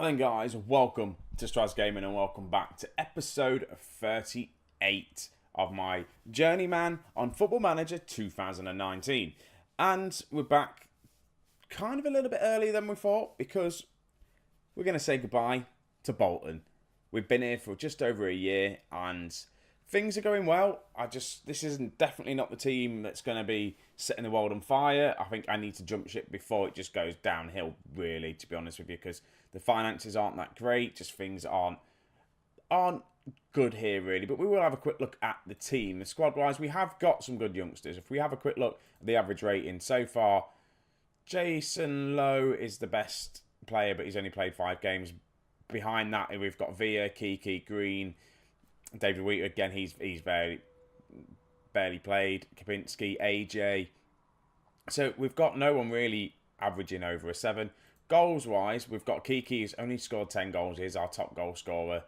Now then guys, welcome to Strasz Gaming and welcome back to episode 38 of my Journeyman on Football Manager 2019. And we're back kind of a little bit earlier than we thought because we're going to say goodbye to Bolton. We've been here for just over a year and things are going well. This isn't definitely not the team that's going to be setting the world on fire. I think I need to jump ship before it just goes downhill, really, to be honest with you, because the finances aren't that great. Just things aren't good here, really. But we will have a quick look at the team. The squad-wise, we have got some good youngsters. If we have a quick look at the average rating so far, Jason Lowe is the best player, but he's only played 5 games. Behind that, we've got Villa, Kiki, Green, David Wheater. Again, he's barely played. Kapinski, AJ. So we've got no one really averaging over a 7. Goals-wise, we've got Kiki, who's only scored 10 goals. He's our top goal scorer.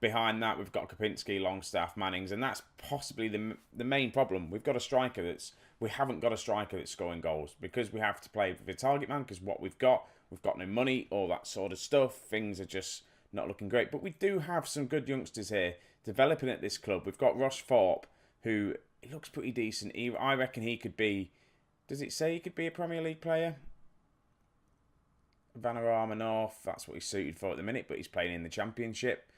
Behind that, we've got Kapinski, Longstaff, Mannings, and that's possibly the main problem. We haven't got a striker that's scoring goals because we have to play with a target man because we've got no money, all that sort of stuff. Things are just not looking great. But we do have some good youngsters here developing at this club. We've got Ross Thorpe, who he looks pretty decent. I reckon he could be... Does it say he could be a Premier League player? Vanarama North, that's what he's suited for at the minute, but he's playing in the Championship.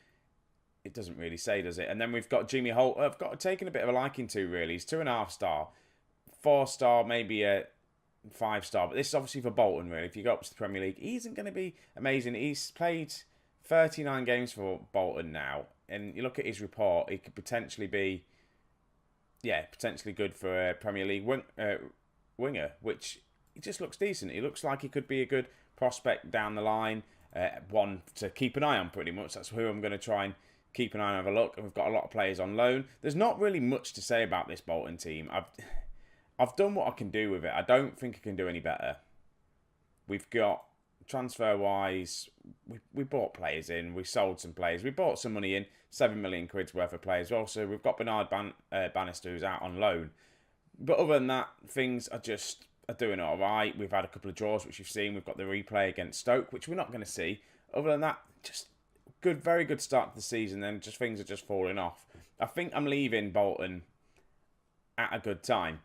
It doesn't really say, does it? And then we've got Jimmy Holt, I've taken a bit of a liking to, really. He's 2.5 star. 4 star, maybe a 5 star. But this is obviously for Bolton, really. If you go up to the Premier League, he isn't going to be amazing. He's played 39 games for Bolton now. And you look at his report, he could potentially be, potentially good for a Premier League winger, which he just looks decent. He looks like he could be a good prospect down the line. One to keep an eye on, pretty much. That's who I'm going to try and keep an eye on, have a look. And we've got a lot of players on loan. There's not really much to say about this Bolton team. I've done what I can do with it. I don't think I can do any better. We've got, transfer-wise, we bought players in. We sold some players. We bought some money in, 7 million quid's worth of players. Also, we've got Bernard Bannister, who's out on loan. But other than that, things are doing all right. We've had a couple of draws, which you've seen. We've got the replay against Stoke, which we're not going to see. Other than that, just good, very good start to the season. Then just things are just falling off. I think I'm leaving Bolton at a good time.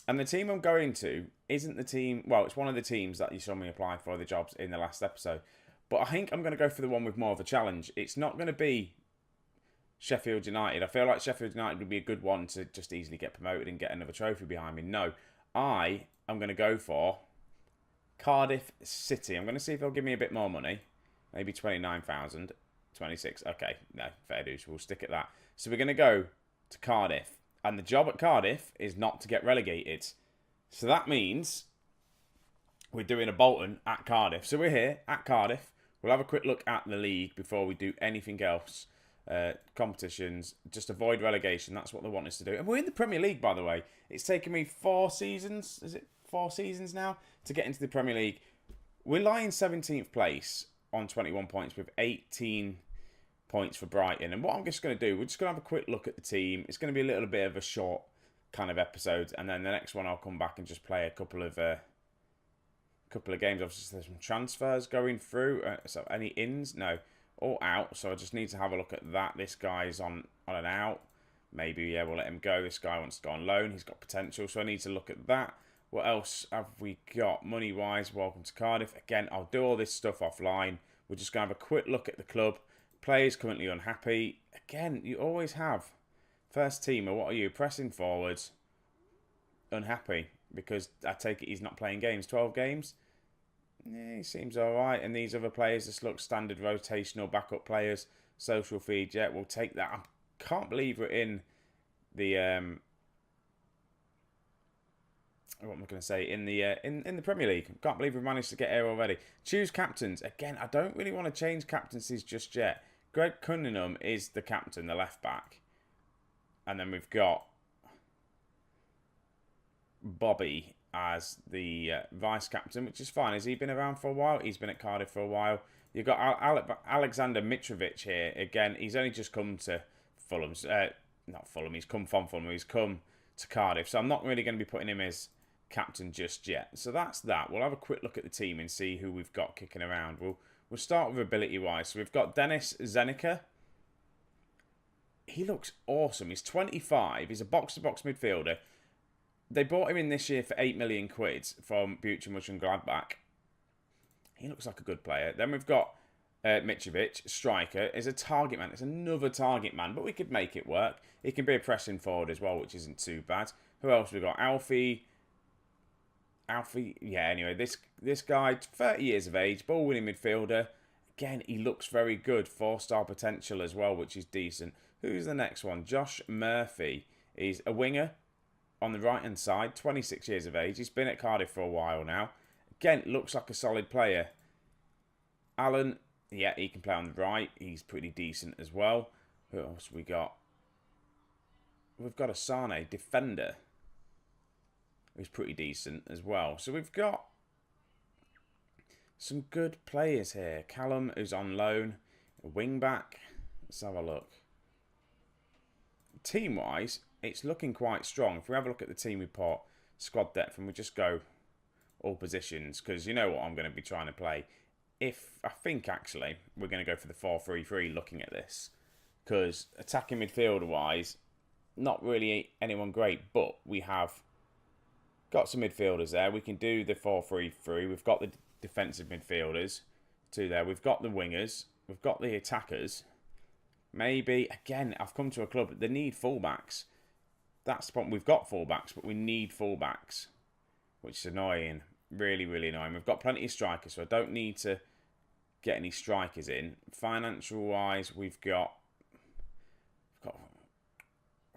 And the team I'm going to isn't the team... Well, it's one of the teams that you saw me apply for the jobs in the last episode. But I think I'm going to go for the one with more of a challenge. It's not going to be Sheffield United. I feel like Sheffield United would be a good one to just easily get promoted and get another trophy behind me. No, I'm going to go for Cardiff City. I'm going to see if they'll give me a bit more money. Maybe 29,000. 26. Okay, no, fair dues. We'll stick at that. So we're going to go to Cardiff. And the job at Cardiff is not to get relegated. So that means we're doing a Bolton at Cardiff. So we're here at Cardiff. We'll have a quick look at the league before we do anything else. Competitions. Just avoid relegation. That's what they want us to do. And we're in the Premier League, by the way. It's taken me 4 seasons. Is it 4 seasons now to get into the Premier League? We're lying 17th place on 21 points with 18 points for Brighton. And what I'm just going to do, we're just going to have a quick look at the team. It's going to be a little bit of a short kind of episode. And then the next one I'll come back and just play a couple of games. Obviously, there's some transfers going through. So any ins? No. All out. So I just need to have a look at that. This guy's on an out. Maybe, we'll let him go. This guy wants to go on loan. He's got potential. So I need to look at that. What else have we got money-wise? Welcome to Cardiff. Again, I'll do all this stuff offline. We're just going to have a quick look at the club. Players currently unhappy. Again, you always have. First teamer, what are you? Pressing forwards. Unhappy. Because I take it he's not playing games. 12 games? Yeah, he seems alright. And these other players just look standard rotational backup players. Social feed, we'll take that. I can't believe we're in the... what am I going to say? In the Premier League. Can't believe we've managed to get here already. Choose captains. Again, I don't really want to change captaincies just yet. Greg Cunningham is the captain, the left back. And then we've got Bobby as the vice captain, which is fine. Has he been around for a while? He's been at Cardiff for a while. You've got Alexander Mitrovic here. Again, he's only just come to Fulham. Not Fulham, he's come from Fulham. He's come to Cardiff. So I'm not really going to be putting him as captain just yet. So that's that. We'll have a quick look at the team and see who we've got kicking around. We'll start with ability-wise. So we've got Dennis Zenica. He looks awesome. He's 25. He's a box-to-box midfielder. They bought him in this year for 8 million quid from Buchen Mönchengladbach. He looks like a good player. Then we've got Mitrovic, striker, is a target man. It's another target man, but we could make it work. He can be a pressing forward as well, which isn't too bad. Who else we got? Alfie, yeah, anyway, this guy, 30 years of age, ball-winning midfielder. Again, he looks very good. 4-star potential as well, which is decent. Who's the next one? Josh Murphy. He's a winger on the right-hand side, 26 years of age. He's been at Cardiff for a while now. Again, looks like a solid player. Alan, yeah, he can play on the right. He's pretty decent as well. Who else we got? We've got a Sane, defender, who's pretty decent as well. So we've got some good players here. Callum, who's on loan. A wing-back. Let's have a look. Team-wise, it's looking quite strong. If we have a look at the team report, squad depth, and we just go all positions, because you know what I'm going to be trying to play. I think, actually, we're going to go for the 4-3-3 looking at this. Because attacking midfielder-wise, not really anyone great, but we have got some midfielders there. We can do the 4-3-3. We've got the defensive midfielders, two there. We've got the wingers. We've got the attackers. Maybe, again, I've come to a club, they need fullbacks. That's the problem. We've got fullbacks, but we need fullbacks, which is annoying. Really, really annoying. We've got plenty of strikers, so I don't need to get any strikers in. Financial-wise, we've got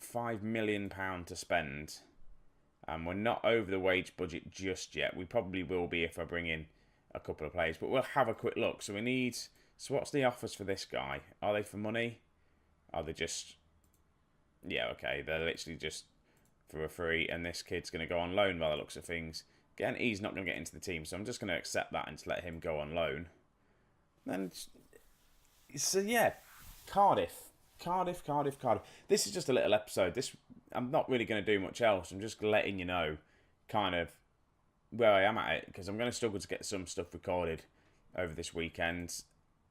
£5 million to spend. And we're not over the wage budget just yet. We probably will be if I bring in a couple of players. But we'll have a quick look. So we need... So what's the offers for this guy? Are they for money? Are they just... Yeah, okay. They're literally just for a free. And this kid's going to go on loan by the looks of things. Again, he's not going to get into the team. So I'm just going to accept that and just let him go on loan. Then... So yeah, Cardiff. This is just a little episode. I'm not really going to do much else. I'm just letting you know kind of where I am at it, because I'm going to struggle to get some stuff recorded over this weekend.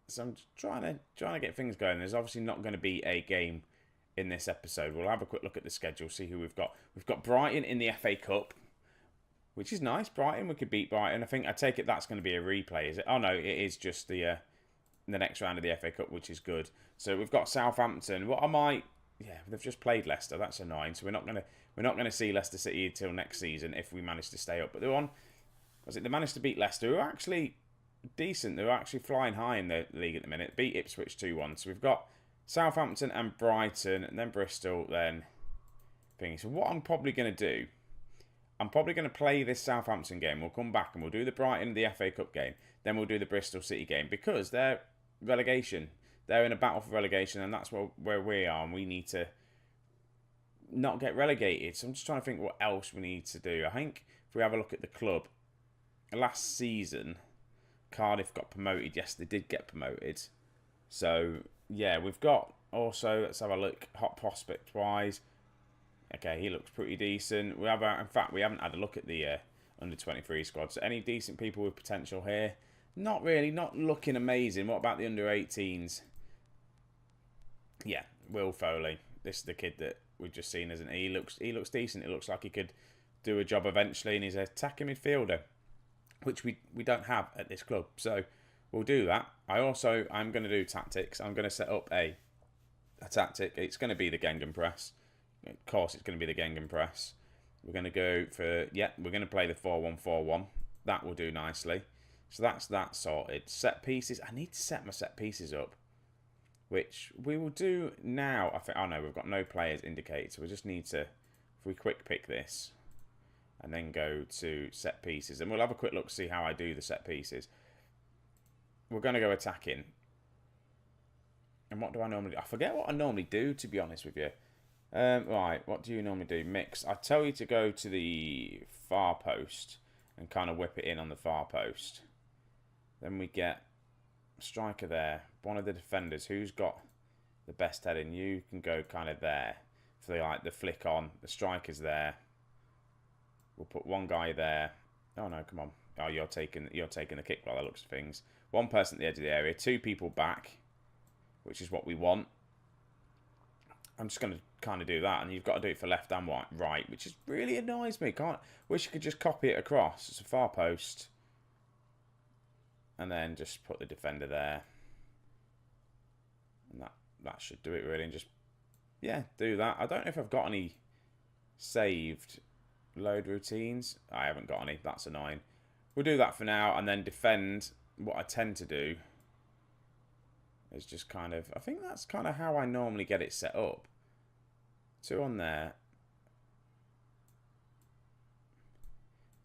So I'm trying to get things going. There's obviously not going to be a game in this episode. We'll have a quick look at the schedule, see who we've got. We've got Brighton in the FA Cup, which is nice. Brighton, we could beat Brighton. I take it that's going to be a replay, is it? Oh no, it is just the next round of the FA Cup, which is good. So we've got Southampton. They've just played Leicester. That's annoying. So we're not gonna see Leicester City until next season if we manage to stay up. But they managed to beat Leicester, who are actually decent. They're actually flying high in the league at the minute. Beat Ipswich 2-1. So we've got Southampton and Brighton, and then Bristol, then thing. So what I'm probably gonna do, I'm probably gonna play this Southampton game. We'll come back and we'll do the Brighton, the FA Cup game. Then we'll do the Bristol City game, because they're relegation. They're in a battle for relegation, and that's where we are, and we need to not get relegated. So I'm just trying to think what else we need to do. I think if we have a look at the club, last season, Cardiff got promoted. Yes, they did get promoted. So, yeah, we've got also, let's have a look, hot prospect-wise. Okay, he looks pretty decent. In fact, we haven't had a look at the under-23 squad. So any decent people with potential here? Not really, not looking amazing. What about the under-18s? Yeah, Will Foley. This is the kid that we've just seen, isn't he? He looks decent. It looks like he could do a job eventually, and he's an attacking midfielder, which we don't have at this club. So we'll do that. I'm going to do tactics. I'm going to set up a tactic. It's going to be the Gegenpress. Of course, it's going to be the Gegenpress. We're going to go for, we're going to play the 4-1-4-1. That will do nicely. So that's that sorted. Set pieces. I need to set my set pieces up, which we will do now. I think. Oh no, we've got no players indicated, so we just need to, if we quick pick this, and then go to set pieces, and we'll have a quick look, see how I do the set pieces. We're going to go attacking. And what do I normally do? I forget what I normally do, to be honest with you. Right, what do you normally do? Mix. I tell you to go to the far post and kind of whip it in on the far post. Then we get a striker there. One of the defenders. Who's got the best heading? You can go kind of there. For the flick on. The striker's there. We'll put one guy there. Oh no, come on. Oh, you're taking the kick by the looks of things. One person at the edge of the area, 2 people back, which is what we want. I'm just going to kind of do that, and you've got to do it for left and right, which is really annoys me. Wish you could just copy it across. It's a far post, and then just put the defender there, and that should do it really. And just do that. I don't know if I've got any saved load routines. I haven't got any. That's annoying. We'll do that for now, and then defend. What I tend to do is just kind of, I think that's kind of how I normally get it set up. 2 on there.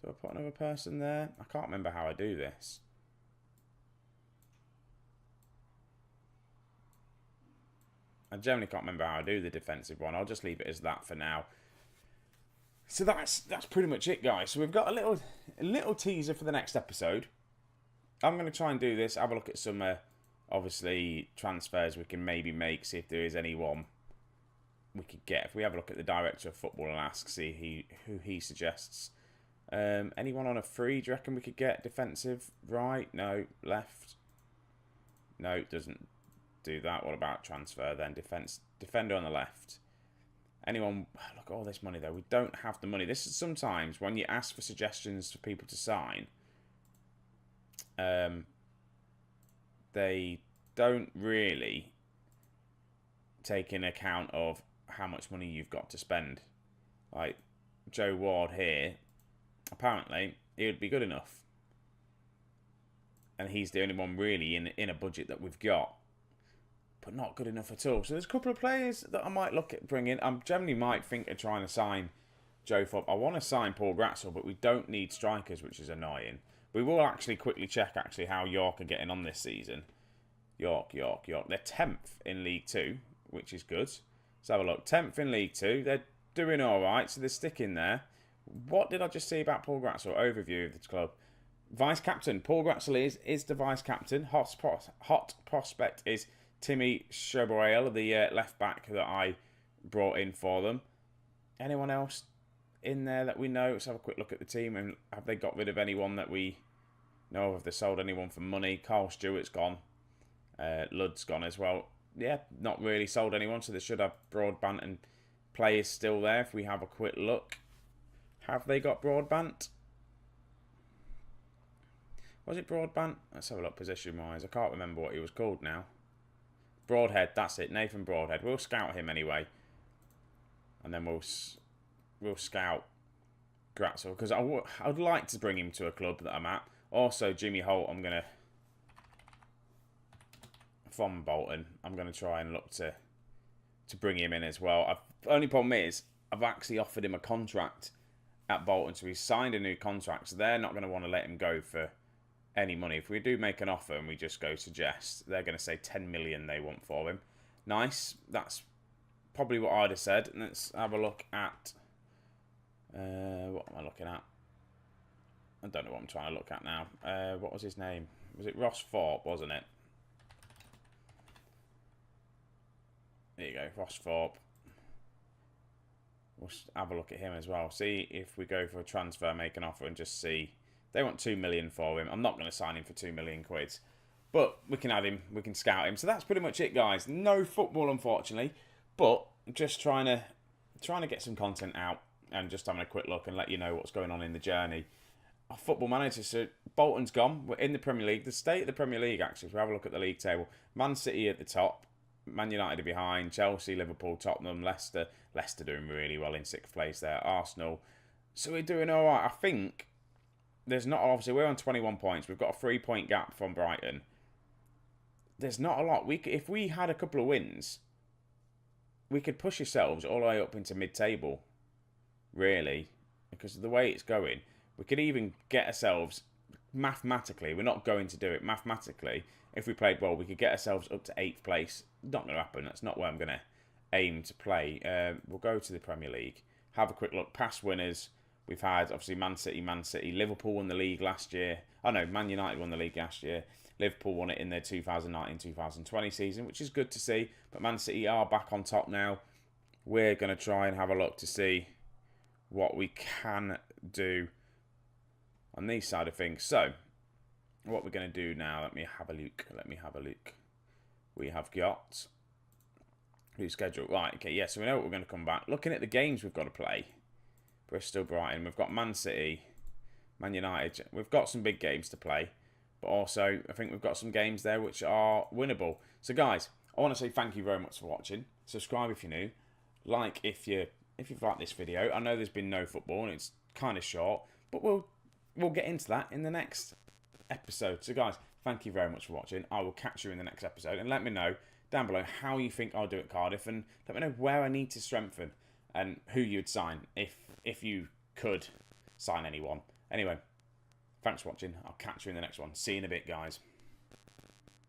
Do I put another person there? I can't remember how I do this. I generally can't remember how I do the defensive one. I'll just leave it as that for now. So that's pretty much it, guys. So we've got a little teaser for the next episode. I'm going to try and do this, have a look at some, obviously, transfers we can maybe make, see if there is anyone we could get. If we have a look at the director of football and ask, see who he suggests. Anyone on a free, do you reckon we could get? Defensive, right? No. Left? No, doesn't do that. What about transfer then? Defender on the left. Anyone? Look at all this money, though. We don't have the money. This is sometimes when you ask for suggestions for people to sign, they don't really take in account of how much money you've got to spend. Like Joe Ward here, apparently he would be good enough, and he's the only one really in a budget that we've got, but not good enough at all. So there's a couple of players that I might look at bringing. I generally might think of trying to sign Joe Fopp. I want to sign Paul Gratzel, but we don't need strikers, which is annoying. We will actually quickly check how York are getting on this season. York. They're 10th in League 2, which is good. Let's have a look. 10th in League 2. They're doing all right, so they're sticking there. What did I just see about Paul Gratzel? Overview of the club. Vice captain. Paul Gratzel is the vice captain. Hot prospect is Timmy Choboel, the left back that I brought in for them. Anyone else in there that we know? Let's have a quick look at the team. And have they got rid of anyone that we know? Have they sold anyone for money? Carl Stewart's gone. Ludd's gone as well. Yeah, not really sold anyone, so they should have Broadbent and players still there. If we have a quick look, have they got Broadbent? Was it Broadbent? Let's have a look position wise. I can't remember what he was called now. Broadhead, that's it. Nathan Broadhead. We'll scout him anyway, and then we'll scout Gratzel, because I'd like to bring him to a club that I'm at. Also, Jimmy Holt, I'm going to, from Bolton, I'm going to try and look to bring him in as well. Only problem is, I've actually offered him a contract at Bolton, so he's signed a new contract, so they're not going to want to let him go for any money. If we do make an offer and we just go suggest, they're going to say 10 million they want for him. Nice. That's probably what I'd have said. Let's have a look at, what am I looking at? I don't know what I'm trying to look at now. What was his name? Was it Ross Thorpe, wasn't it? There you go, Ross Thorpe. We'll have a look at him as well. See if we go for a transfer, make an offer, and just see. They want 2 million for him. I'm not going to sign him for 2 million quid. But we can add him, we can scout him. So that's pretty much it, guys. No football, unfortunately. But just trying to get some content out and just having a quick look and let you know what's going on in the journey. Our football manager, so Bolton's gone. We're in the Premier League. The state of the Premier League, actually, if we have a look at the league table. Man City at the top. Man United are behind. Chelsea, Liverpool, Tottenham, Leicester. Leicester doing really well in 6th place there. Arsenal. So we're doing all right. I think there's not, obviously, we're on 21 points. We've got a 3-point gap from Brighton. There's not a lot. If we had a couple of wins, we could push ourselves all the way up into mid-table, really, because of the way it's going. We could even get ourselves, mathematically, we're not going to do it, mathematically, if we played well, we could get ourselves up to 8th place. Not going to happen. That's not where I'm going to aim to play. We'll go to the Premier League, have a quick look. Past winners, we've had, obviously, Man City. Liverpool won the league last year. Oh, no, Man United won the league last year. Liverpool won it in their 2019-2020 season, which is good to see. But Man City are back on top now. We're going to try and have a look to see what we can do on these side of things. So, what we're going to do now, let me have a look. We have got who's scheduled. Right, okay, yeah, so we know what we're going to come back. Looking at the games we've got to play. Bristol, Brighton, we've got Man City, Man United. We've got some big games to play, but also I think we've got some games there which are winnable. So guys, I want to say thank you very much for watching. Subscribe if you're new. Like if you've liked this video. I know there's been no football and it's kind of short, but we'll get into that in the next episode. So guys, thank you very much for watching. I will catch you in the next episode, and let me know down below how you think I'll do at Cardiff, and let me know where I need to strengthen and who you'd sign if you could sign anyone. Anyway, thanks for watching. I'll catch you in the next one. See you in a bit, guys.